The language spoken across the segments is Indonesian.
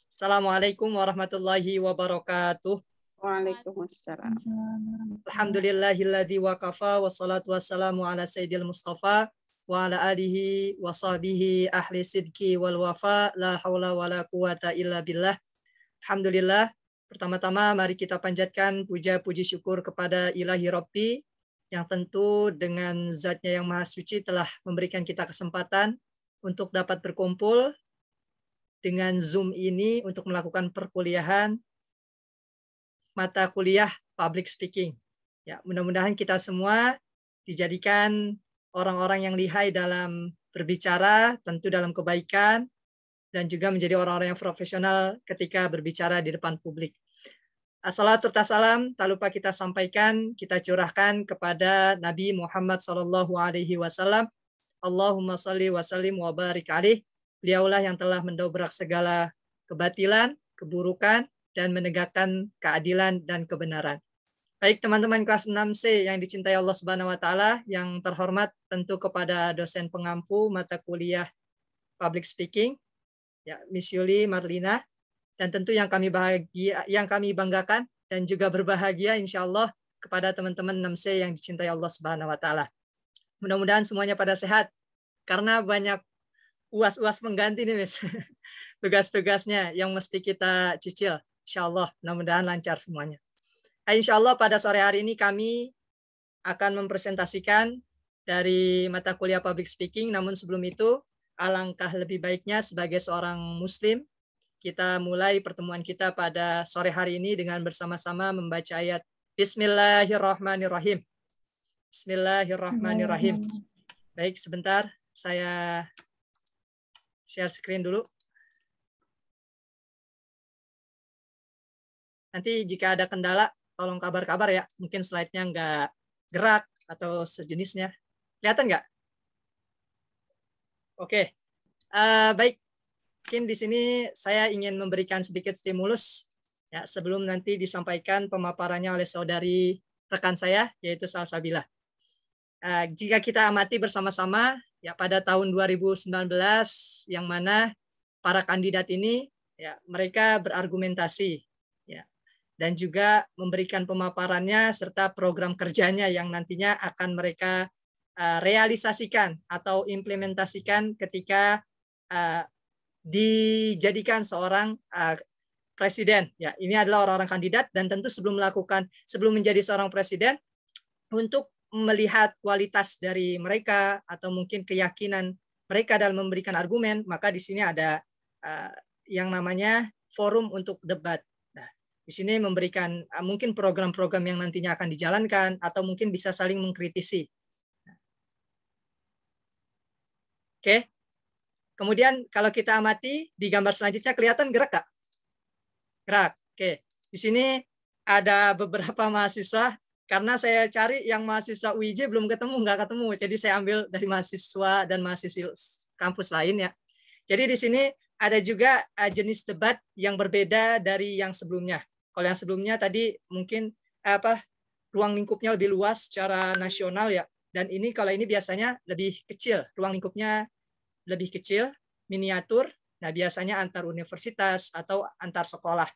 Assalamualaikum warahmatullahi wabarakatuh. Waalaikumsalam. Alhamdulillahilladzi waqafa wassalatu wassalamu ala sayyidil mustafa wa ala alihi wa sahbihi ahli sidki wal wafa la haula wala quwata illa billah. Alhamdulillah, pertama-tama mari kita panjatkan puja puji syukur kepada Ilahi Rabbi yang tentu dengan zatnya yang maha suci telah memberikan kita kesempatan untuk dapat berkumpul dengan Zoom ini untuk melakukan perkuliahan mata kuliah public speaking. Ya, mudah-mudahan kita semua dijadikan orang-orang yang lihai dalam berbicara, tentu dalam kebaikan, dan juga menjadi orang-orang yang profesional ketika berbicara di depan publik. Assalat serta salam tak lupa kita sampaikan, kita curahkan kepada Nabi Muhammad SAW. Allahumma salli wa sallim wa barik alaih. Beliaulah yang telah mendobrak segala kebatilan, keburukan, dan menegakkan keadilan dan kebenaran. Baik teman-teman kelas 6C yang dicintai Allah Subhanahu wa taala, yang terhormat tentu kepada dosen pengampu mata kuliah public speaking, ya, Miss Yuli Marlina, dan tentu yang kami banggakan dan juga berbahagia insyaallah kepada teman-teman 6C yang dicintai Allah Subhanahu wa taala. Mudah-mudahan semuanya pada sehat karena banyak uas-uas pengganti nih, Miss. Tugas-tugasnya yang mesti kita cicil. Insyaallah, mudah-mudahan lancar semuanya. Insyaallah pada sore hari ini kami akan mempresentasikan dari mata kuliah public speaking. Namun sebelum itu, alangkah lebih baiknya sebagai seorang muslim, kita mulai pertemuan kita pada sore hari ini dengan bersama-sama membaca ayat Bismillahirrahmanirrahim. Bismillahirrahmanirrahim. Baik, sebentar saya share screen dulu. Nanti jika ada kendala, tolong kabar-kabar ya. Mungkin slide-nya nggak gerak atau sejenisnya. Kelihatan nggak? Oke. Baik. Mungkin di sini saya ingin memberikan sedikit stimulus ya, sebelum nanti disampaikan pemaparannya oleh saudari rekan saya, yaitu Salsabila. Jika kita amati bersama-sama, ya pada tahun 2019, yang mana para kandidat ini, ya mereka berargumentasi, ya, dan juga memberikan pemaparannya serta program kerjanya yang nantinya akan mereka realisasikan atau implementasikan ketika dijadikan seorang presiden. Ya, ini adalah orang-orang kandidat dan tentu sebelum menjadi seorang presiden, untuk melihat kualitas dari mereka atau mungkin keyakinan mereka dalam memberikan argumen, maka di sini ada yang namanya forum untuk debat. Nah, di sini memberikan mungkin program-program yang nantinya akan dijalankan atau mungkin bisa saling mengkritisi. Oke. Kemudian kalau kita amati di gambar selanjutnya, kelihatan gerak Kak? Gerak. Oke. Di sini ada beberapa mahasiswa. Karena saya cari yang mahasiswa UIJ belum nggak ketemu. Jadi saya ambil dari mahasiswa dan mahasiswa kampus lain ya. Jadi di sini ada juga jenis debat yang berbeda dari yang sebelumnya. Kalau yang sebelumnya tadi mungkin ruang lingkupnya lebih luas secara nasional ya. Dan ini kalau ini biasanya lebih kecil, ruang lingkupnya lebih kecil, miniatur. Nah biasanya antar universitas atau antar sekolah.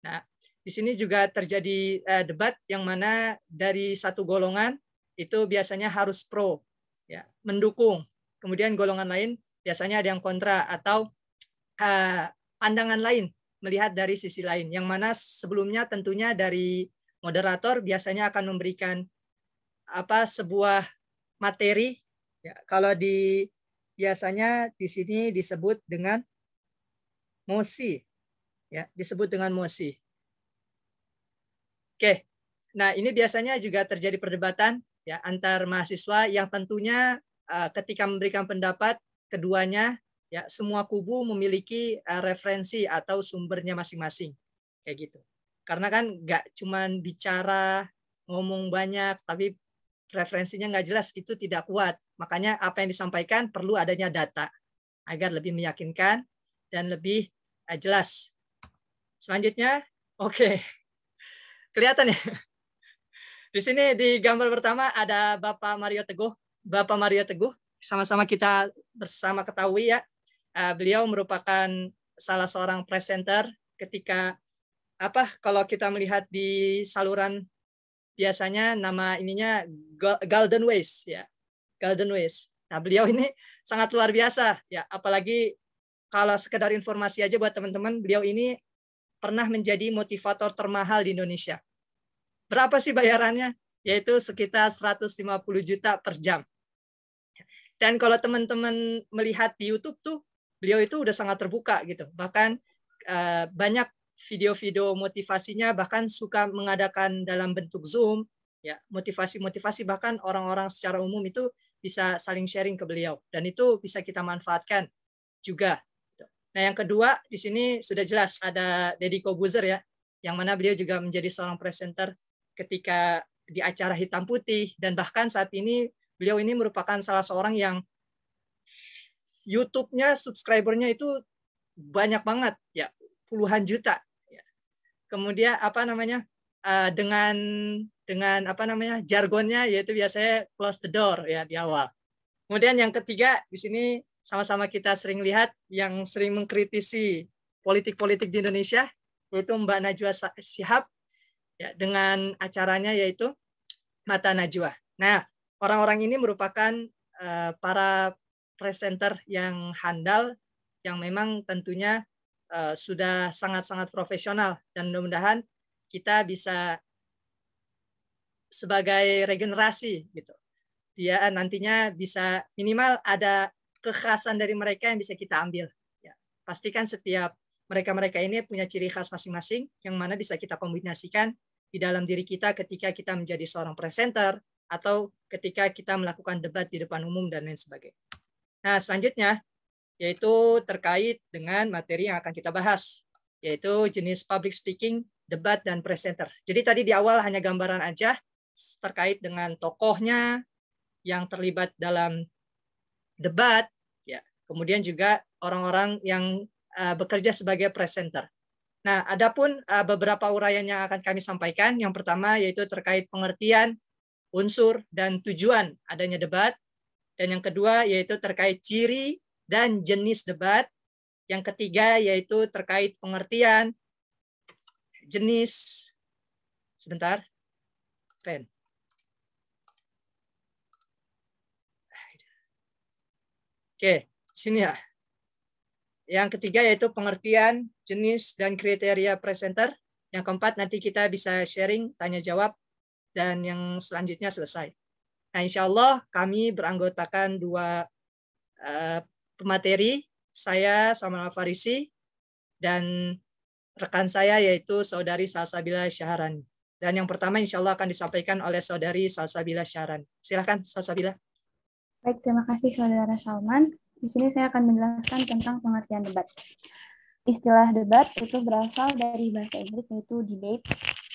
Nah, di sini juga terjadi debat yang mana dari satu golongan itu biasanya harus pro, ya, mendukung. Kemudian golongan lain biasanya ada yang kontra atau pandangan lain, melihat dari sisi lain. Yang mana sebelumnya tentunya dari moderator biasanya akan memberikan sebuah materi. Ya, kalau biasanya di sini disebut dengan mosi, ya, disebut dengan mosi. Oke, nah ini biasanya juga terjadi perdebatan ya antar mahasiswa yang tentunya ketika memberikan pendapat keduanya ya semua kubu memiliki referensi atau sumbernya masing-masing kayak gitu. Karena kan nggak cuman bicara ngomong banyak tapi referensinya nggak jelas, itu tidak kuat. Makanya apa yang disampaikan perlu adanya data agar lebih meyakinkan dan lebih jelas. Selanjutnya, oke. Kelihatan ya? Di sini di gambar pertama ada Bapak Mario Teguh. Bapak Mario Teguh, sama-sama kita bersama ketahui ya, Beliau merupakan salah seorang presenter ketika kalau kita melihat di saluran biasanya nama ininya Golden Ways ya. Golden Ways. Nah, beliau ini sangat luar biasa ya, apalagi kalau sekedar informasi aja buat teman-teman, beliau ini pernah menjadi motivator termahal di Indonesia. Berapa sih bayarannya? Yaitu sekitar 150 juta per jam. Dan kalau teman-teman melihat di YouTube tuh, beliau itu udah sangat terbuka gitu. Bahkan banyak video-video motivasinya, bahkan suka mengadakan dalam bentuk Zoom, ya motivasi-motivasi, bahkan orang-orang secara umum itu bisa saling sharing ke beliau, dan itu bisa kita manfaatkan juga. Nah, yang kedua di sini sudah jelas ada Deddy Corbuzier ya, yang mana beliau juga menjadi seorang presenter ketika di acara Hitam Putih, dan bahkan saat ini beliau ini merupakan salah seorang yang YouTube-nya subscribernya itu banyak banget ya, puluhan juta. Kemudian dengan jargonnya yaitu biasanya close the door ya di awal. Kemudian yang ketiga di sini sama-sama kita sering lihat yang sering mengkritisi politik-politik di Indonesia, yaitu Mbak Najwa Shihab ya, dengan acaranya yaitu Mata Najwa. Nah, orang-orang ini merupakan para presenter yang handal, yang memang tentunya sudah sangat-sangat profesional, dan mudah-mudahan kita bisa sebagai regenerasi gitu. Dia nantinya bisa minimal ada kekhasan dari mereka yang bisa kita ambil. Ya, pastikan setiap mereka ini punya ciri khas masing-masing yang mana bisa kita kombinasikan di dalam diri kita ketika kita menjadi seorang presenter atau ketika kita melakukan debat di depan umum dan lain sebagainya. Nah, selanjutnya yaitu terkait dengan materi yang akan kita bahas, yaitu jenis public speaking, debat, dan presenter. Jadi tadi di awal hanya gambaran aja terkait dengan tokohnya yang terlibat dalam debat, ya. Kemudian juga orang-orang yang bekerja sebagai presenter. Nah, adapun beberapa uraian yang akan kami sampaikan. Yang pertama yaitu terkait pengertian, unsur, dan tujuan adanya debat. Dan yang kedua yaitu terkait ciri dan jenis debat. Yang ketiga yaitu terkait pengertian, jenis, pen. Oke, sini ya. Yang ketiga yaitu pengertian, jenis, dan kriteria presenter. Yang keempat nanti kita bisa sharing, tanya jawab, dan yang selanjutnya selesai. Nah, insya Allah kami beranggotakan dua pemateri, saya sama Farisi, dan rekan saya yaitu saudari Salsabila Syahrani. Dan yang pertama insya Allah akan disampaikan oleh saudari Salsabila Syahrani. Silakan Salsabila. Baik, terima kasih saudara Salman. Di sini saya akan menjelaskan tentang pengertian debat. Istilah debat itu berasal dari bahasa Inggris yaitu debate.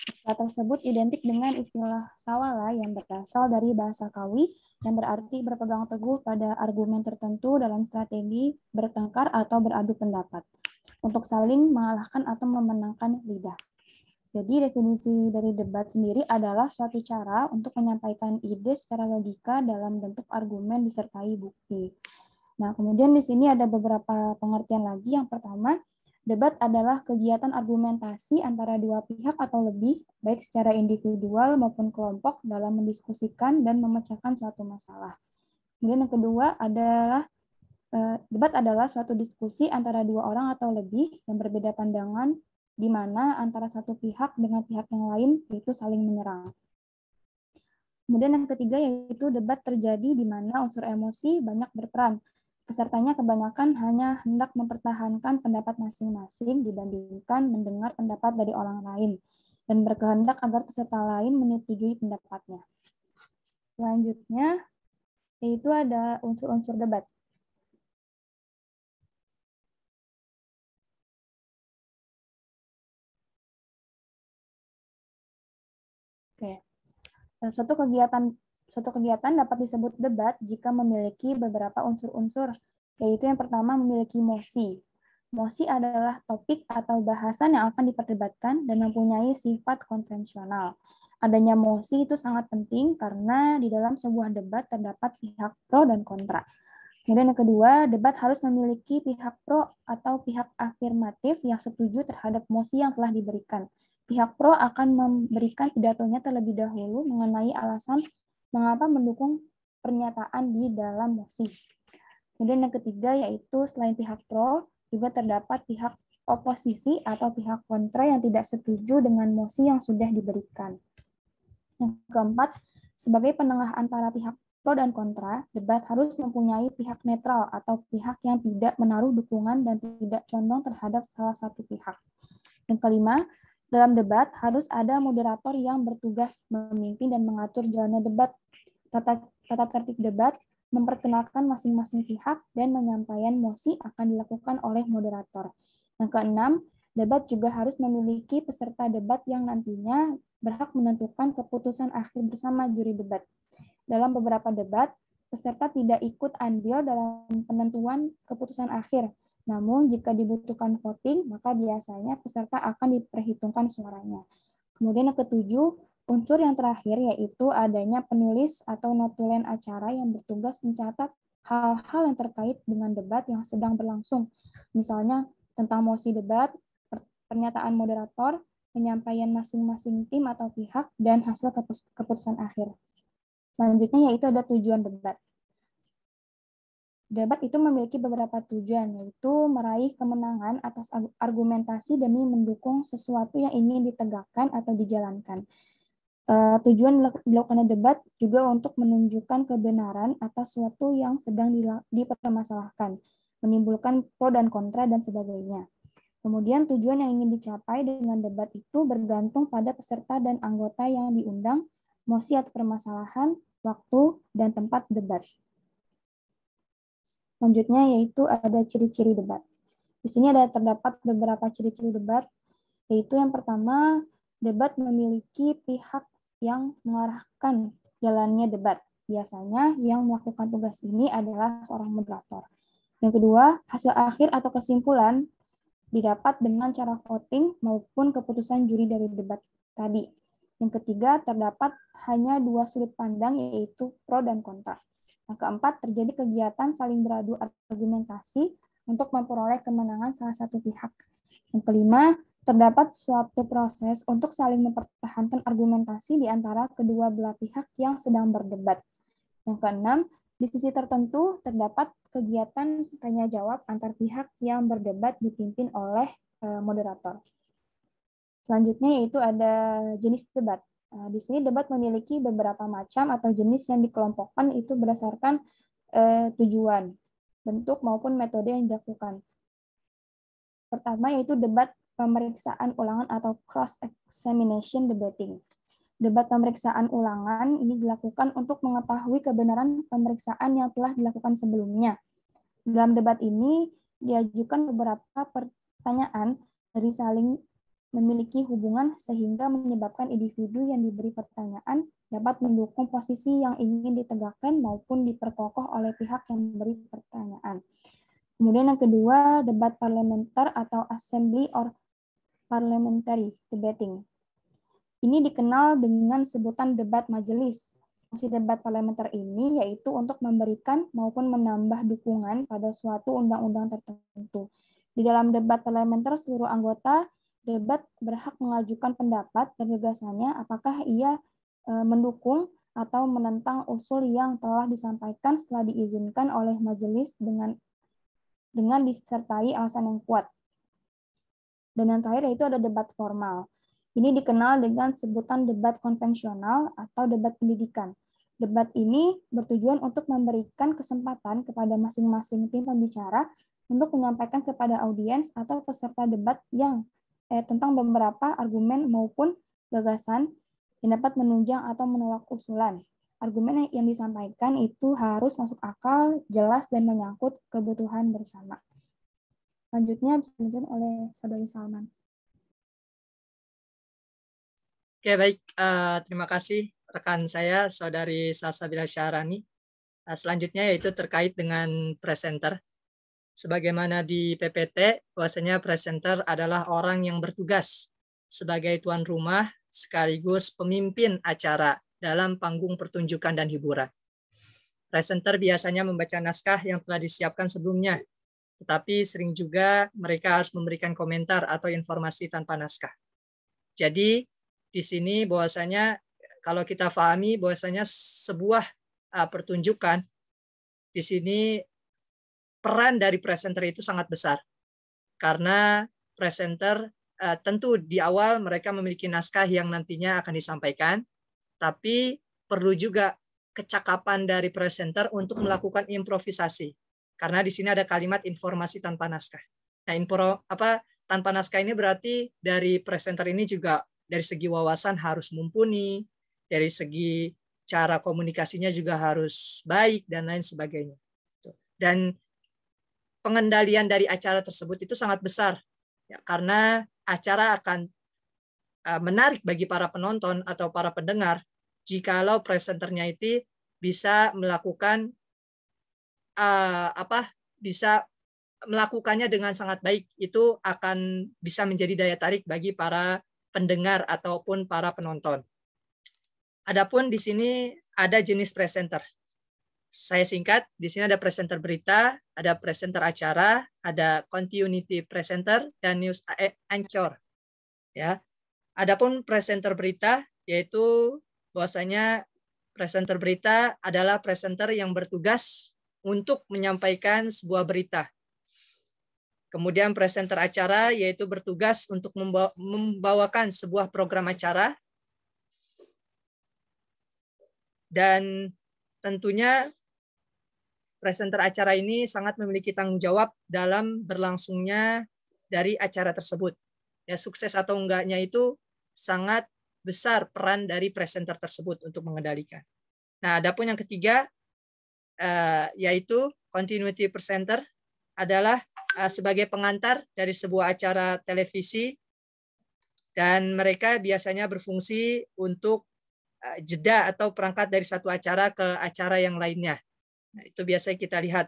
Istilah tersebut identik dengan istilah sawala yang berasal dari bahasa Kawi yang berarti berpegang teguh pada argumen tertentu dalam strategi bertengkar atau beradu pendapat untuk saling mengalahkan atau memenangkan lidah. Jadi definisi dari debat sendiri adalah suatu cara untuk menyampaikan ide secara logika dalam bentuk argumen disertai bukti. Nah, kemudian di sini ada beberapa pengertian lagi. Yang pertama, debat adalah kegiatan argumentasi antara dua pihak atau lebih, baik secara individual maupun kelompok dalam mendiskusikan dan memecahkan suatu masalah. Kemudian yang kedua adalah debat adalah suatu diskusi antara dua orang atau lebih yang berbeda pandangan, di mana antara satu pihak dengan pihak yang lain yaitu saling menyerang. Kemudian yang ketiga yaitu debat terjadi di mana unsur emosi banyak berperan. Pesertanya kebanyakan hanya hendak mempertahankan pendapat masing-masing dibandingkan mendengar pendapat dari orang lain dan berkehendak agar peserta lain menyetujui pendapatnya. Selanjutnya yaitu ada unsur-unsur debat. Oke. Suatu kegiatan dapat disebut debat jika memiliki beberapa unsur-unsur, yaitu yang pertama memiliki mosi. Mosi adalah topik atau bahasan yang akan diperdebatkan dan mempunyai sifat konvensional. Adanya mosi itu sangat penting karena di dalam sebuah debat terdapat pihak pro dan kontra. Kemudian yang kedua, debat harus memiliki pihak pro atau pihak afirmatif yang setuju terhadap mosi yang telah diberikan. Pihak pro akan memberikan pidatonya terlebih dahulu mengenai alasan mengapa mendukung pernyataan di dalam mosi. Kemudian yang ketiga yaitu selain pihak pro, juga terdapat pihak oposisi atau pihak kontra yang tidak setuju dengan mosi yang sudah diberikan. Yang keempat, sebagai penengah antara pihak pro dan kontra, debat harus mempunyai pihak netral atau pihak yang tidak menaruh dukungan dan tidak condong terhadap salah satu pihak. Yang kelima, dalam debat harus ada moderator yang bertugas memimpin dan mengatur jalannya debat. Tata tertib debat memperkenalkan masing-masing pihak dan penyampaian mosi akan dilakukan oleh moderator. Yang keenam, debat juga harus memiliki peserta debat yang nantinya berhak menentukan keputusan akhir bersama juri debat. Dalam beberapa debat, peserta tidak ikut andil dalam penentuan keputusan akhir. Namun, jika dibutuhkan voting, maka biasanya peserta akan diperhitungkan suaranya. Kemudian yang ketujuh, unsur yang terakhir yaitu adanya penulis atau notulen acara yang bertugas mencatat hal-hal yang terkait dengan debat yang sedang berlangsung. Misalnya tentang mosi debat, pernyataan moderator, penyampaian masing-masing tim atau pihak, dan hasil keputusan akhir. Selanjutnya yaitu ada tujuan debat. Debat itu memiliki beberapa tujuan, yaitu meraih kemenangan atas argumentasi demi mendukung sesuatu yang ingin ditegakkan atau dijalankan. Tujuan dilakukan debat juga untuk menunjukkan kebenaran atas sesuatu yang sedang dipermasalahkan, menimbulkan pro dan kontra, dan sebagainya. Kemudian tujuan yang ingin dicapai dengan debat itu bergantung pada peserta dan anggota yang diundang, mosi atau permasalahan, waktu, dan tempat debat. Selanjutnya yaitu ada ciri-ciri debat. Di sini terdapat beberapa ciri-ciri debat, yaitu yang pertama, debat memiliki pihak yang mengarahkan jalannya debat. Biasanya yang melakukan tugas ini adalah seorang moderator. Yang kedua, hasil akhir atau kesimpulan didapat dengan cara voting maupun keputusan juri dari debat tadi. Yang ketiga, terdapat hanya dua sudut pandang, yaitu pro dan kontra. Yang keempat, terjadi kegiatan saling beradu argumentasi untuk memperoleh kemenangan salah satu pihak. Yang kelima, terdapat suatu proses untuk saling mempertahankan argumentasi di antara kedua belah pihak yang sedang berdebat. Yang keenam, di sisi tertentu terdapat kegiatan tanya-jawab antar pihak yang berdebat dipimpin oleh moderator. Selanjutnya yaitu ada jenis debat. Di sini debat memiliki beberapa macam atau jenis yang dikelompokkan itu berdasarkan tujuan, bentuk maupun metode yang dilakukan. Pertama yaitu debat pemeriksaan ulangan atau cross-examination debating. Debat pemeriksaan ulangan ini dilakukan untuk mengetahui kebenaran pemeriksaan yang telah dilakukan sebelumnya. Dalam debat ini diajukan beberapa pertanyaan dari saling memiliki hubungan sehingga menyebabkan individu yang diberi pertanyaan dapat mendukung posisi yang ingin ditegakkan maupun diperkokoh oleh pihak yang memberi pertanyaan. Kemudian yang kedua, debat parlementer atau assembly or parliamentary debating. Ini dikenal dengan sebutan debat majelis. Fungsi debat parlementer ini yaitu untuk memberikan maupun menambah dukungan pada suatu undang-undang tertentu. Di dalam debat parlementer, seluruh anggota debat berhak mengajukan pendapat dan gagasannya apakah ia mendukung atau menentang usul yang telah disampaikan setelah diizinkan oleh majelis dengan disertai alasan yang kuat. Dan yang terakhir yaitu ada debat formal. Ini dikenal dengan sebutan debat konvensional atau debat pendidikan. Debat ini bertujuan untuk memberikan kesempatan kepada masing-masing tim pembicara untuk menyampaikan kepada audiens atau peserta debat yang tentang beberapa argumen maupun gagasan yang dapat menunjang atau menolak usulan. Argumen yang disampaikan itu harus masuk akal, jelas, dan menyangkut kebutuhan bersama. Selanjutnya dilanjutkan oleh Saudari Salman. Oke, baik. Terima kasih rekan saya, Saudari Salsabila Syahrani. Selanjutnya yaitu terkait dengan presenter. Sebagaimana di PPT, bahwasanya presenter adalah orang yang bertugas sebagai tuan rumah sekaligus pemimpin acara dalam panggung pertunjukan dan hiburan. Presenter biasanya membaca naskah yang telah disiapkan sebelumnya, tetapi sering juga mereka harus memberikan komentar atau informasi tanpa naskah. Jadi di sini bahwasanya kalau kita pahami bahwasanya sebuah pertunjukan, di sini peran dari presenter itu sangat besar. Karena presenter tentu di awal mereka memiliki naskah yang nantinya akan disampaikan, tapi perlu juga kecakapan dari presenter untuk melakukan improvisasi. Karena di sini ada kalimat informasi tanpa naskah. Nah, tanpa naskah ini berarti dari presenter ini juga dari segi wawasan harus mumpuni, dari segi cara komunikasinya juga harus baik, dan lain sebagainya. Dan pengendalian dari acara tersebut itu sangat besar, ya, karena acara akan menarik bagi para penonton atau para pendengar jikalau presenternya itu bisa melakukan bisa melakukannya dengan sangat baik. Itu akan bisa menjadi daya tarik bagi para pendengar ataupun para penonton. Adapun di sini ada jenis presenter. Saya singkat, di sini ada presenter berita, ada presenter acara, ada continuity presenter, dan news anchor. Ya. Adapun presenter berita, yaitu bahwasanya presenter berita adalah presenter yang bertugas untuk menyampaikan sebuah berita. Kemudian presenter acara, yaitu bertugas untuk membawakan sebuah program acara. Dan tentunya presenter acara ini sangat memiliki tanggung jawab dalam berlangsungnya dari acara tersebut. Ya, sukses atau enggaknya itu sangat besar peran dari presenter tersebut untuk mengendalikan. Nah, adapun yang ketiga, yaitu continuity presenter, adalah sebagai pengantar dari sebuah acara televisi, dan mereka biasanya berfungsi untuk jeda atau perangkat dari satu acara ke acara yang lainnya. Nah, itu biasanya kita lihat.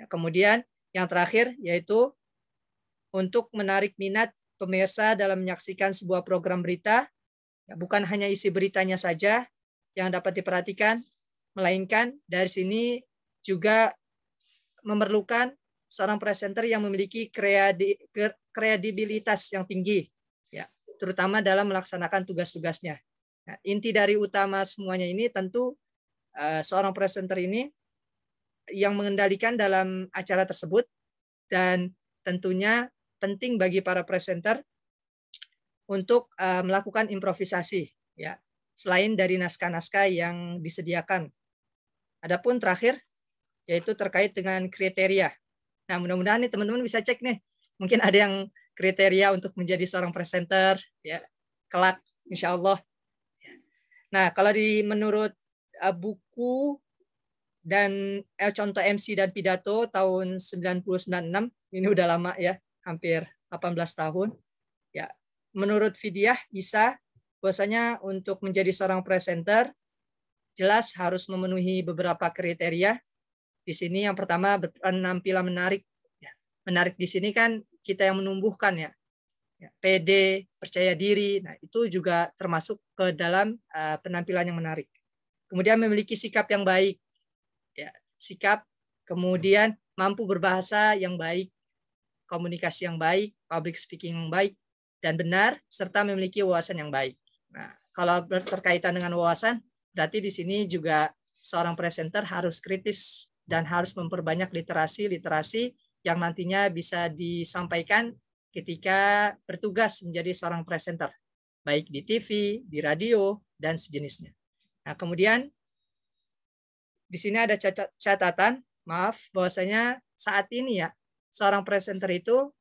Kemudian yang terakhir yaitu untuk menarik minat pemirsa dalam menyaksikan sebuah program berita. Bukan hanya isi beritanya saja yang dapat diperhatikan, melainkan dari sini juga memerlukan seorang presenter yang memiliki kredibilitas yang tinggi, ya, terutama dalam melaksanakan tugas-tugasnya. Nah, inti dari utama semuanya ini tentu seorang presenter ini yang mengendalikan dalam acara tersebut, dan tentunya penting bagi para presenter untuk melakukan improvisasi, ya, selain dari naskah-naskah yang disediakan. Adapun terakhir yaitu terkait dengan kriteria. Nah, mudah-mudahan nih teman-teman bisa cek nih, mungkin ada yang kriteria untuk menjadi seorang presenter, ya, kelak insya Allah. Nah, kalau menurut buku dan contoh MC dan pidato tahun 1996, ini udah lama ya, hampir 18 tahun. Ya, menurut Fidyah Isa, bahwasanya untuk menjadi seorang presenter jelas harus memenuhi beberapa kriteria. Di sini yang pertama, penampilan menarik. Ya, menarik di sini kan kita yang menumbuhkan, ya. Ya, pede, percaya diri. Nah, itu juga termasuk ke dalam penampilan yang menarik. Kemudian memiliki sikap yang baik. Ya, sikap, kemudian mampu berbahasa yang baik, komunikasi yang baik, public speaking yang baik dan benar, serta memiliki wawasan yang baik. Nah, kalau berkaitan dengan wawasan, berarti di sini juga seorang presenter harus kritis dan harus memperbanyak literasi yang nantinya bisa disampaikan ketika bertugas menjadi seorang presenter, baik di TV, di radio, dan sejenisnya. Nah, kemudian di sini ada catatan, maaf, bahwasanya saat ini ya, seorang presenter itu,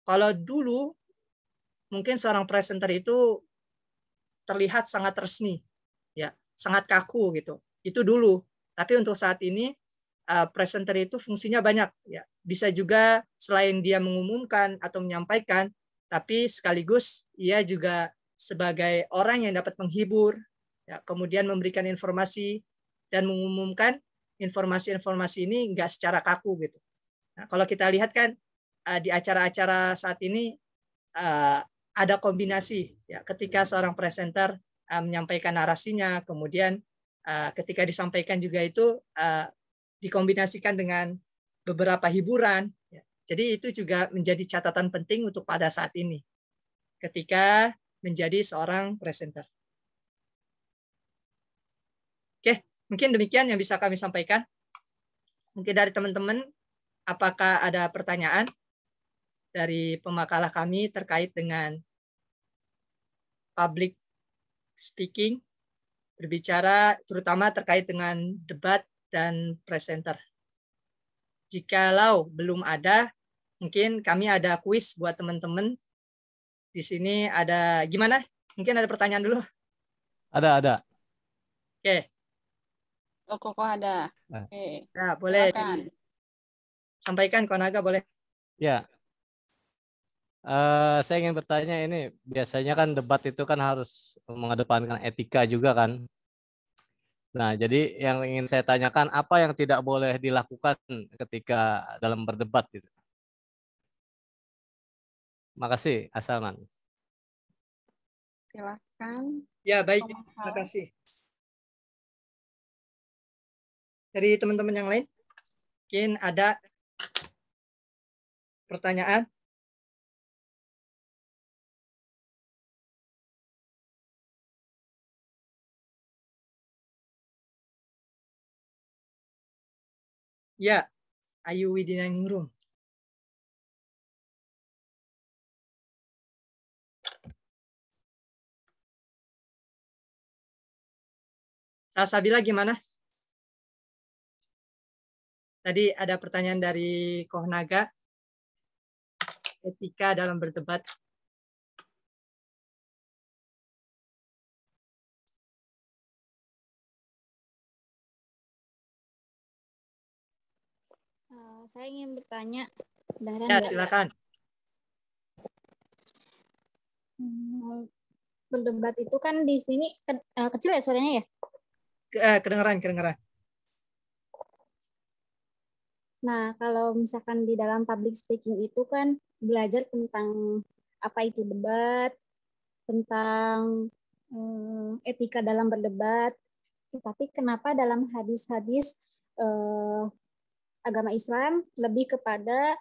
kalau dulu mungkin seorang presenter itu terlihat sangat resmi, ya, sangat kaku gitu. Itu dulu. Tapi untuk saat ini presenter itu fungsinya banyak, ya. Bisa juga selain dia mengumumkan atau menyampaikan, tapi sekaligus ia juga sebagai orang yang dapat menghibur, ya, kemudian memberikan informasi dan mengumumkan informasi-informasi ini enggak secara kaku gitu. Nah, kalau kita lihat kan di acara-acara saat ini ada kombinasi, ya, ketika seorang presenter menyampaikan narasinya, kemudian ketika disampaikan juga itu dikombinasikan dengan beberapa hiburan. Ya. Jadi itu juga menjadi catatan penting untuk pada saat ini ketika menjadi seorang presenter. Oke, mungkin demikian yang bisa kami sampaikan. Mungkin dari teman-teman, apakah ada pertanyaan dari pemakalah kami terkait dengan public speaking, berbicara terutama terkait dengan debat dan presenter? Jikalau belum ada, mungkin kami ada kuis buat teman-teman. Di sini ada gimana? Mungkin ada pertanyaan dulu. Ada. Oke. Oh, kok ada. Nah. Oke. Nah, boleh Silakan. sampaikan Konaga, boleh. Ya. Saya ingin bertanya ini, biasanya kan debat itu kan harus mengedepankan etika juga kan. Nah, jadi yang ingin saya tanyakan, apa yang tidak boleh dilakukan ketika dalam berdebat gitu? Makasih, Asalman. Silakan. Ya, baik. Terima kasih. Dari teman-teman yang lain, mungkin ada pertanyaan? Ya, Ayu Widiningrum. Sabila gimana? Tadi ada pertanyaan dari Kohnaga, etika dalam berdebat. Saya ingin bertanya, Ya, silakan. Berdebat itu kan di sini kecil ya suaranya ya? Kedengeran. Nah, kalau misalkan di dalam public speaking itu kan belajar tentang apa itu debat, tentang etika dalam berdebat. Tapi kenapa dalam hadis-hadis agama Islam lebih kepada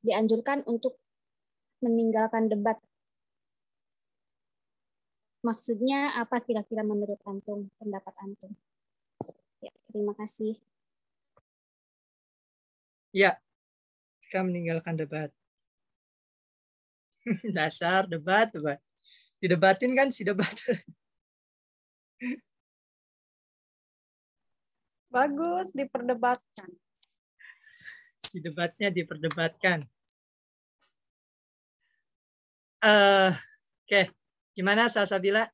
dianjurkan untuk meninggalkan debat? Maksudnya apa kira-kira menurut antum, pendapat antum? Ya, terima kasih. Ya, kita meninggalkan debat. Dasar debat. Didebatin kan si debat. Bagus, diperdebatkan. Si debatnya diperdebatkan. Oke. Gimana Salsabila?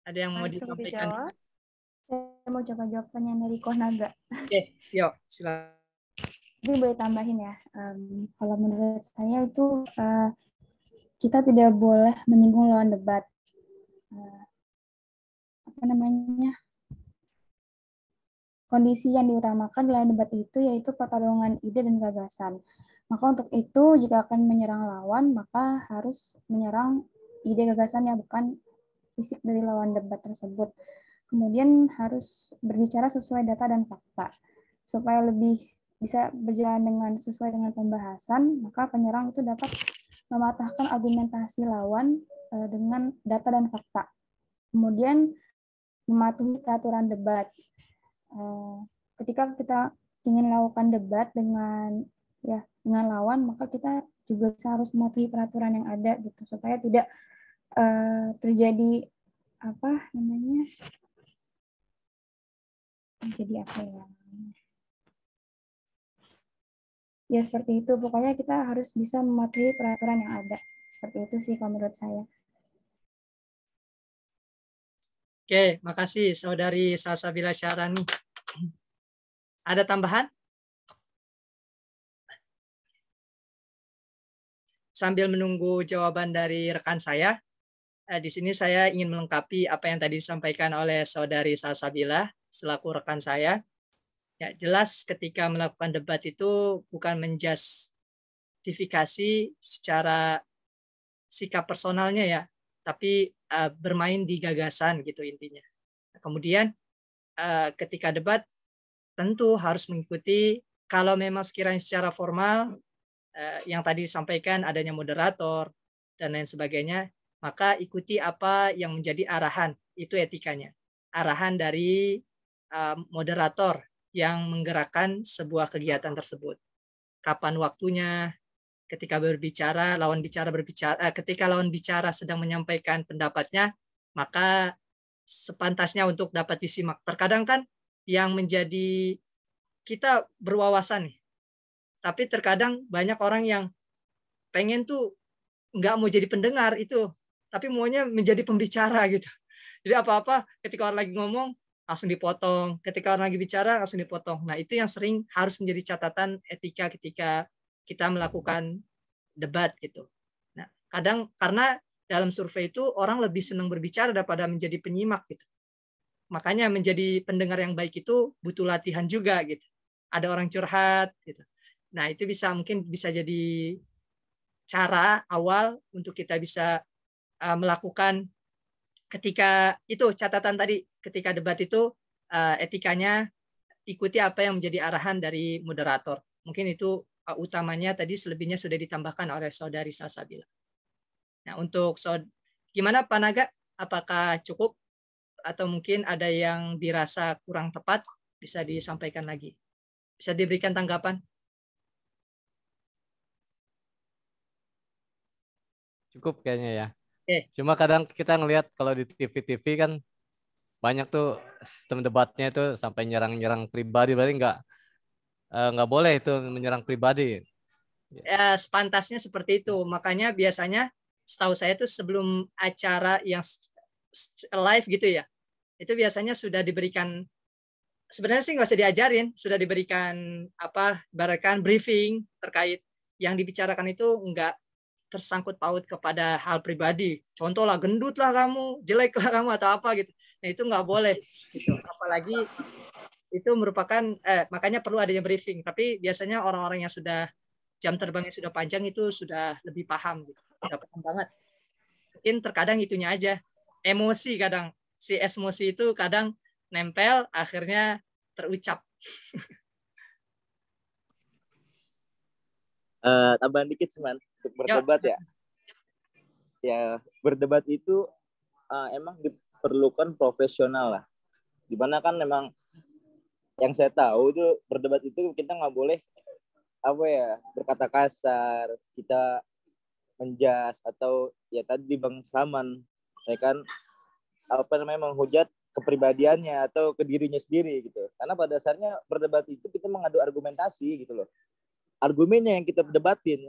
Ada yang mau disampaikan? Saya mau coba jawab pertanyaan dari Kohnaga. Oke, yuk silakan. Jadi boleh tambahin ya. Kalau menurut saya itu kita tidak boleh menyinggung lawan debat. Kondisi yang diutamakan dalam debat itu yaitu pertarungan ide dan gagasan. Maka untuk itu, jika akan menyerang lawan, maka harus menyerang ide gagasannya, bukan fisik dari lawan debat tersebut. Kemudian harus berbicara sesuai data dan fakta. Supaya lebih bisa berjalan sesuai dengan pembahasan, maka penyerang itu dapat mematahkan argumentasi lawan dengan data dan fakta. Kemudian mematuhi peraturan debat. Ketika kita ingin melakukan debat dengan lawan, maka kita juga harus mematuhi peraturan yang ada gitu supaya tidak terjadi ya seperti itu. Pokoknya kita harus bisa mematuhi peraturan yang ada. Seperti itu sih kalau menurut saya. Oke, makasih Saudari Salsabila Syarani. Ada tambahan? Sambil menunggu jawaban dari rekan saya, di sini saya ingin melengkapi apa yang tadi disampaikan oleh Saudari Salsabila selaku rekan saya. Ya, jelas ketika melakukan debat itu bukan menjustifikasi secara sikap personalnya ya, tapi bermain di gagasan gitu intinya. Kemudian ketika debat tentu harus mengikuti, kalau memang sekiranya secara formal yang tadi disampaikan adanya moderator dan lain sebagainya, maka ikuti apa yang menjadi arahan, itu etikanya. Arahan dari moderator yang menggerakkan sebuah kegiatan tersebut. Kapan waktunya, ketika berbicara, ketika lawan bicara sedang menyampaikan pendapatnya, maka sepantasnya untuk dapat disimak. Terkadang kan yang menjadi kita berwawasan nih, tapi terkadang banyak orang yang pengen tuh nggak mau jadi pendengar itu, tapi maunya menjadi pembicara gitu. Jadi apa-apa ketika orang lagi ngomong langsung dipotong, ketika orang lagi bicara langsung dipotong. Nah, itu yang sering harus menjadi catatan etika ketika kita melakukan debat gitu. Nah, kadang karena dalam survei itu orang lebih senang berbicara daripada menjadi penyimak gitu. Makanya menjadi pendengar yang baik itu butuh latihan juga gitu. Ada orang curhat gitu. Nah, itu mungkin bisa jadi cara awal untuk kita bisa melakukan ketika itu catatan tadi, ketika debat itu etikanya ikuti apa yang menjadi arahan dari moderator. Mungkin itu utamanya, tadi selebihnya sudah ditambahkan oleh saudari Salsabila. Nah, untuk gimana Pak Naga? Apakah cukup atau mungkin ada yang dirasa kurang tepat? Bisa disampaikan lagi. Bisa diberikan tanggapan? Cukup kayaknya ya. Oke. Cuma kadang kita ngelihat kalau di TV-TV kan banyak tuh sistem debatnya itu sampai nyerang-nyerang pribadi, berarti nggak boleh itu menyerang pribadi. Ya, sepantasnya seperti itu. Makanya biasanya setahu saya tuh sebelum acara yang live gitu ya, itu biasanya sudah diberikan, sebenarnya sih nggak usah diajarin, sudah diberikan ibaratkan briefing terkait yang dibicarakan itu nggak tersangkut paut kepada hal pribadi. Contoh lah, gendut lah kamu, jelek lah kamu atau apa gitu. Nah, itu nggak boleh gitu. Apalagi itu merupakan makanya perlu adanya briefing. Tapi biasanya orang-orang yang sudah jam terbangnya sudah panjang itu sudah lebih paham gitu. Sudah paham banget. Mungkin terkadang itunya aja. Emosi kadang, si emosi itu kadang nempel akhirnya terucap. Tambahan dikit cuman untuk berdebat ya. Ya, berdebat itu emang diperlukan profesional lah. Dimana kan memang yang saya tahu itu berdebat itu kita nggak boleh berkata kasar, kita menjas atau ya tadi Bang Saman ya kan menghujat kepribadiannya atau ke dirinya sendiri gitu. Karena pada dasarnya berdebat itu kita mengadu argumentasi gitu loh. Argumennya yang kita debatin,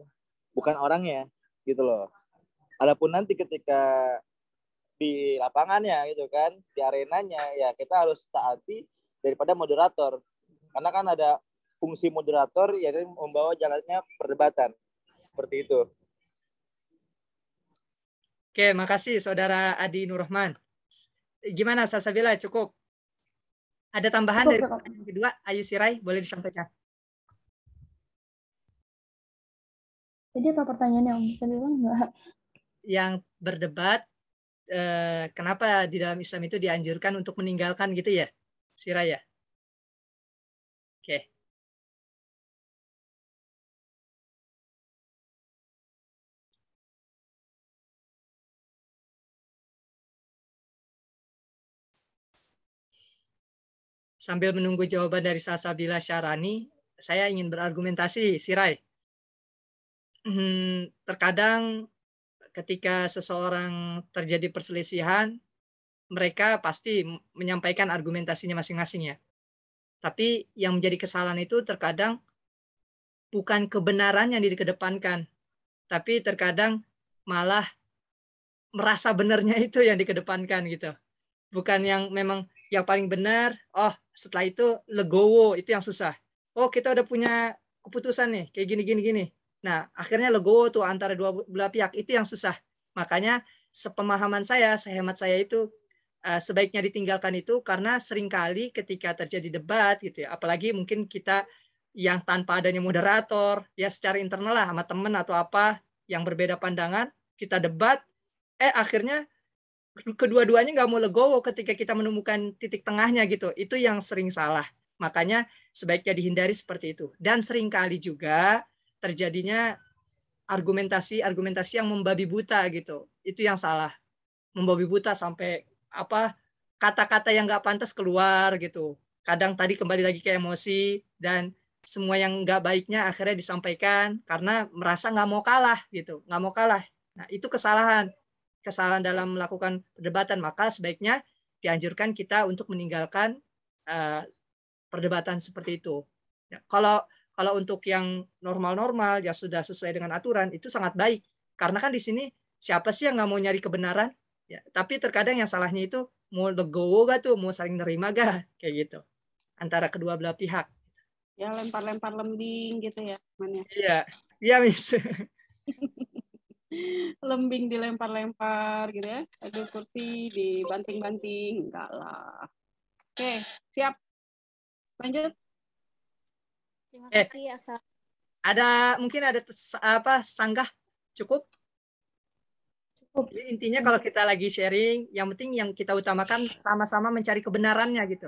bukan orangnya gitu loh. Adapun nanti ketika di lapangannya gitu kan, di arenanya ya kita harus taati daripada moderator. Karena kan ada fungsi moderator yang membawa jalannya perdebatan. Seperti itu. Oke, makasih Saudara Adi Nurrahman. Gimana Salsabila, cukup? Ada tambahan dari yang kedua? Ayu Sirai, boleh disampaikan. Jadi apa pertanyaannya Om? Bisa diulang nggak? Yang berdebat, kenapa di dalam Islam itu dianjurkan untuk meninggalkan gitu ya, Sirai ya? Oke. Sambil menunggu jawaban dari Salsabila Syarani, saya ingin berargumentasi, Sirai. Terkadang ketika seseorang terjadi perselisihan, mereka pasti menyampaikan argumentasinya masing-masing ya. Tapi yang menjadi kesalahan itu terkadang bukan kebenaran yang dikedepankan, tapi terkadang malah merasa benarnya itu yang dikedepankan gitu. Bukan yang memang yang paling benar, setelah itu legowo, itu yang susah. Kita udah punya keputusan nih, kayak gini. Nah, akhirnya legowo tuh antara dua belah pihak, itu yang susah. Makanya sepemahaman saya, sehemat saya itu sebaiknya ditinggalkan itu, karena seringkali ketika terjadi debat gitu ya, apalagi mungkin kita yang tanpa adanya moderator, ya secara internal lah sama teman atau apa yang berbeda pandangan, kita debat, akhirnya kedua-duanya nggak mau legowo ketika kita menemukan titik tengahnya gitu. Itu yang sering salah. Makanya sebaiknya dihindari seperti itu. Dan seringkali juga terjadinya argumentasi yang membabi buta gitu. Itu yang salah. Membabi buta sampai kata-kata yang nggak pantas keluar gitu. Kadang tadi kembali lagi ke emosi dan semua yang nggak baiknya akhirnya disampaikan karena merasa nggak mau kalah gitu, nggak mau kalah. Nah itu kesalahan dalam melakukan perdebatan. Maka sebaiknya dianjurkan kita untuk meninggalkan perdebatan seperti itu. Ya, kalau untuk yang normal-normal ya sudah sesuai dengan aturan itu sangat baik. Karena kan di sini siapa sih yang nggak mau nyari kebenaran? Ya, tapi terkadang yang salahnya itu mau legowo gak tuh, mau saling nerima gak, kayak gitu antara kedua belah pihak. Ya lempar-lempar lembing gitu ya, Man ya. Iya, iya Miss. Lembing dilempar-lempar gitu ya, ada kursi dibanting-banting, enggak lah. Oke, siap. Lanjut. Terima kasih Aksa. Mungkin ada sanggah cukup? Jadi intinya kalau kita lagi sharing, yang penting yang kita utamakan sama-sama mencari kebenarannya gitu.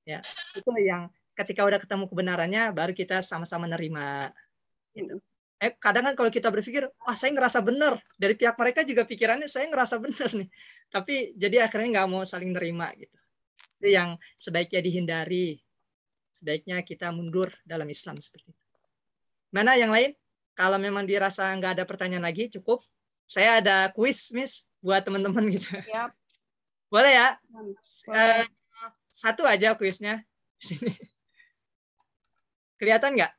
Ya, itu yang ketika udah ketemu kebenarannya, baru kita sama-sama nerima. Gitu. Kadang kan kalau kita berpikir, saya ngerasa benar. Dari pihak mereka juga pikirannya saya ngerasa benar nih. Tapi jadi akhirnya nggak mau saling nerima gitu. Itu yang sebaiknya dihindari. Sebaiknya kita mundur dalam Islam seperti itu. Mana yang lain? Kalau memang dirasa nggak ada pertanyaan lagi, cukup. Saya ada kuis, Miss, buat teman-teman gitu. Siap. Boleh ya? Boleh. Satu aja kuisnya di sini. Kelihatan nggak?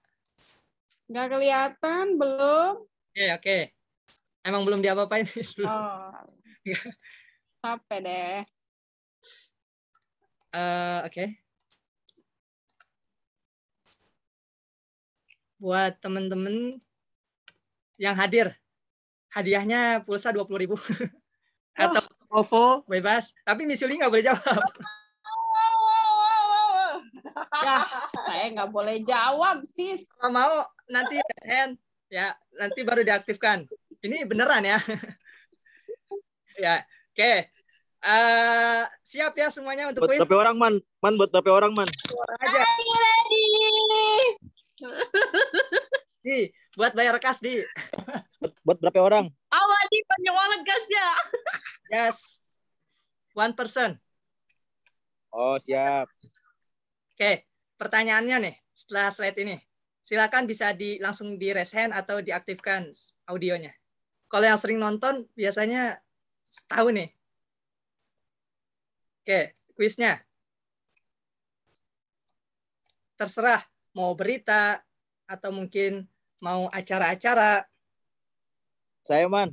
Nggak kelihatan, belum. Oke. Emang belum diapa-apain? Oh, capek deh. Oke. Buat teman-teman yang hadir, hadiahnya pulsa 20.000 atau OVO bebas. Tapi Miss Yuli nggak boleh jawab. Ya, saya nggak boleh jawab, sis. Kalau mau nanti hand ya, nanti baru diaktifkan. Ini beneran ya. Ya, oke. Siap ya semuanya untuk buat kuis? berapa orang, Man? Buat berapa orang, Man? Orang aja. Di, buat bayar kas, Di. Buat berapa orang? Awal di panjang banget gasnya. Yes. 1 person. Oh, siap. Oke, pertanyaannya nih setelah slide ini. Silakan bisa langsung di raise hand atau diaktifkan audionya. Kalau yang sering nonton biasanya tahu nih. Oke, kuisnya. Terserah mau berita atau mungkin mau acara-acara. Saya, Man.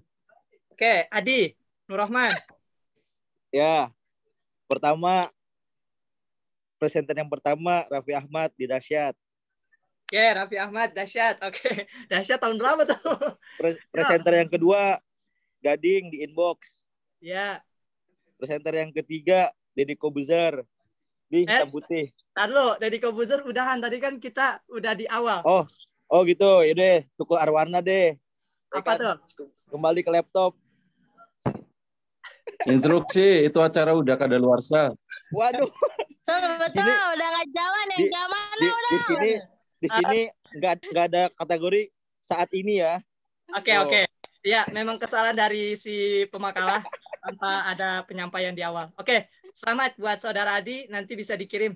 Oke, Adi, Nur Rahman. Ya. Presenter yang pertama Raffi Ahmad di Dahsyat. Oke, Raffi Ahmad, Dahsyat. Oke, Dahsyat tahun berapa tuh? Presenter yang kedua Gading di Inbox. Ya. Presenter yang ketiga Deddy Kobuzer di Hitam Putih. Tar lo, Deddy Kobuzer udahan. Tadi kan kita udah di awal. Oh gitu. Yaudah, Tukul Arwana deh. Apa tuh? Kembali ke laptop. Instruksi, itu acara udah kadaluarsa. Waduh. Betul, udah nggak jalan yang zaman udah. Di sini nggak ada kategori saat ini ya. Oke. Ya, memang kesalahan dari si pemakalah tanpa ada penyampaian di awal. Oke, selamat buat saudara Adi. Nanti bisa dikirim.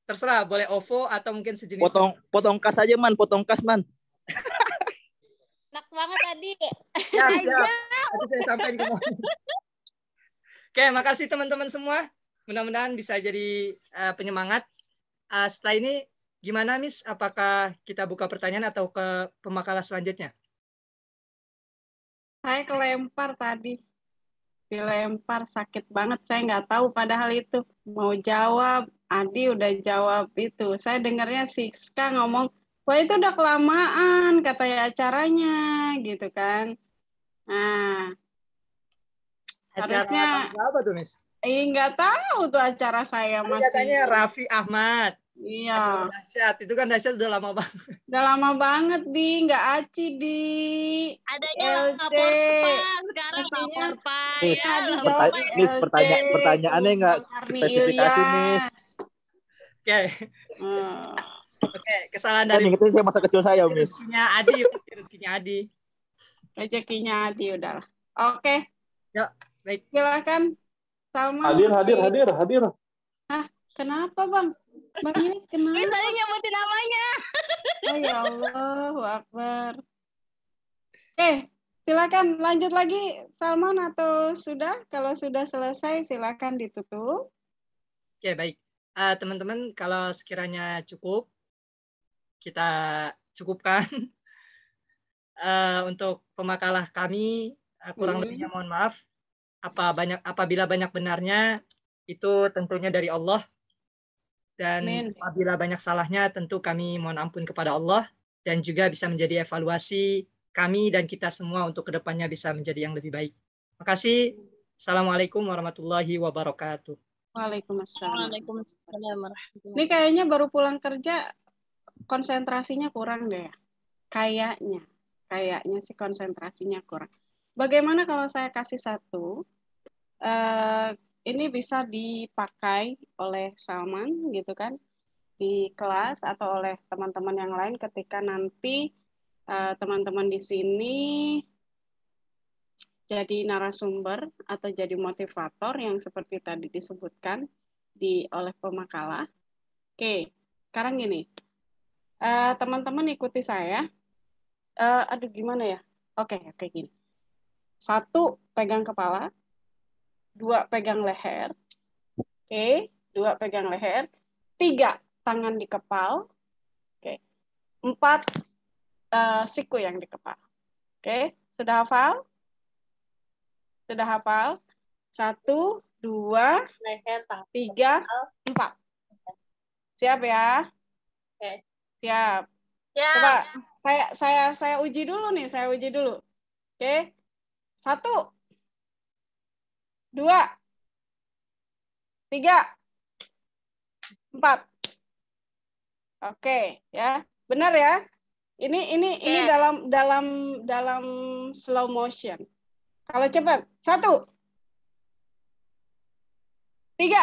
Terserah, boleh OVO atau mungkin sejenis. Potong kas aja, Man. Potong kas, Man. Enak banget tadi. Siap. Nanti saya sampaikan ke Moni. Oke, makasih teman-teman semua. Mudah-mudahan bisa jadi penyemangat. Setelah ini gimana, Miss? Apakah kita buka pertanyaan atau ke pemakalah selanjutnya? Saya kelempar tadi. Dilempar sakit banget. Saya nggak tahu padahal itu. Mau jawab. Adi udah jawab itu. Saya dengarnya Siska ngomong, wah itu udah kelamaan katanya acaranya. Gitu kan. Nah. Acara apa tuh, Miss? Nggak tahu tuh acara saya masih. Katanya Raffi Ahmad. Iya. Dahsyat, itu kan dahsyat udah lama banget. Udah lama banget, Di. Nggak aci, Di. Adanya lapor, Pak. Sekarang lapor, Pak. Miss, Ya, Adi lapor, jawab Pak. Miss, ILC. pertanyaannya nggak Karni spesifikasi, Miss. Ilyas. Oke. Hmm. Oke, kesalahan Kan dari ingetnya saya masa kecil saya, Miss. rezekinya Adi, rezekinya Adi. Rezekinya Adi udahlah. Oke, Ya, baik. silakan. Salman Hadir, masih- hadir. Hah, kenapa Bang? Bang Ilyas Ini kenapa? tadi nyebutin namanya. Oh ya Allah, Akbar. Oke, silakan lanjut lagi Salman atau sudah? Kalau sudah selesai silakan ditutup. Oke, baik. Teman-teman, kalau sekiranya cukup, kita cukupkan. Untuk pemakalah kami, kurang lebihnya mohon maaf. Apabila banyak benarnya, itu tentunya dari Allah. Dan Amin. apabila banyak salahnya, tentu kami mohon ampun kepada Allah. Dan juga bisa menjadi evaluasi kami dan kita semua untuk kedepannya bisa menjadi yang lebih baik. Terima kasih. Assalamualaikum warahmatullahi wabarakatuh. Waalaikumsalam. Waalaikumsalam warahmatullahi Ini kayaknya baru pulang kerja, konsentrasinya kurang deh. Kayaknya sih konsentrasinya kurang. Bagaimana kalau saya kasih satu? Ini bisa dipakai oleh Salman gitu kan di kelas atau oleh teman-teman yang lain ketika nanti teman-teman di sini jadi narasumber atau jadi motivator yang seperti tadi disebutkan oleh pemakalah. Oke, sekarang gini, teman-teman ikuti saya. Aduh gimana ya? Oke, gini. 1, pegang kepala. 2, pegang leher. Oke, 2, pegang leher. 3, tangan di kepal. Oke. 4, siku yang di kepal. Oke, sudah hafal? Sudah hafal? 1, 2, 3, 4. Siap ya? Oke. Siap. Ya. Coba saya uji dulu nih, Oke. 1, 2, 3, 4. Oke, ya. Benar ya? Ini dalam slow motion. Kalau cepat, 1, 3.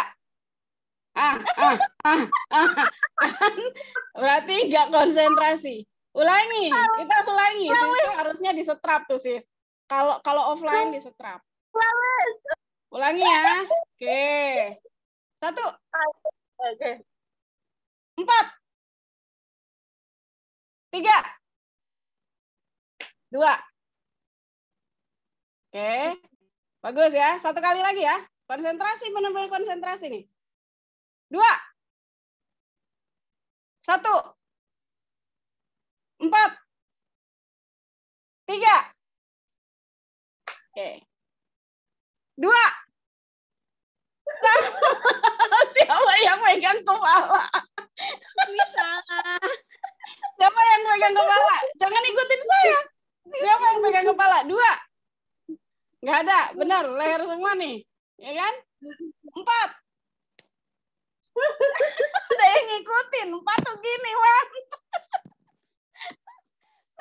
Berarti nggak konsentrasi. Ulangi, kita ulangi. Sis, harusnya disetrap tuh, Sis. Kalau offline disetrap. Ulangi ya. Oke. 1. Oke. 4. 3. 2. Oke. Bagus ya. 1 kali lagi ya. Konsentrasi, benar-benar konsentrasi nih. 2. 1. 4. 3. Oke. 2. Siapa yang megang kepala? Ini salah. Siapa yang megang kepala? Jangan ikutin saya. Siapa yang megang kepala? 2. Nggak ada. Benar, leher semua nih. Ya kan? 4. Ada yang ngikutin. 4 tuh gini, Bang.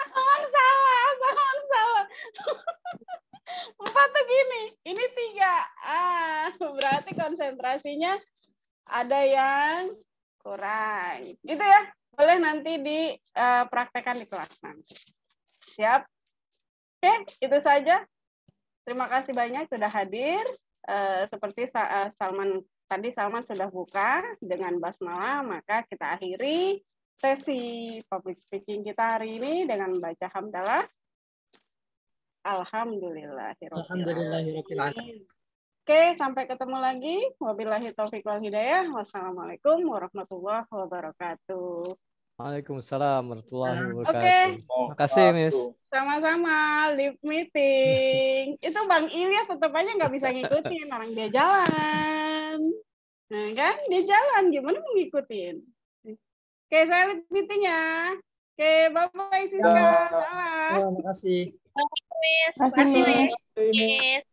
Salman salah. 4 tuh gini. Ini 3. Berarti konsentrasinya ada yang kurang. Gitu ya. Boleh nanti dipraktekkan di kelas nanti. Siap? Oke, itu saja. Terima kasih banyak sudah hadir. Seperti Salman sudah buka dengan basmalah, maka kita akhiri sesi public speaking kita hari ini dengan membaca hamdalah. Alhamdulillahirabbil alamin. Oke, sampai ketemu lagi. Wabillahi taufiq wal hidayah. Wassalamualaikum warahmatullahi wabarakatuh. Waalaikumsalam warahmatullahi wabarakatuh. Oke. Terima kasih, Miss. Sama-sama, live meeting. Itu Bang Ilyas tetap aja nggak bisa ngikutin, orang dia jalan. Nah kan, dia jalan, gimana mau ngikutin? Oke, saya live meeting ya. Oke, bye-bye Siska. Salam. Terima kasih. Terima kasih, Miss. Terima kasih, Miss. Miss.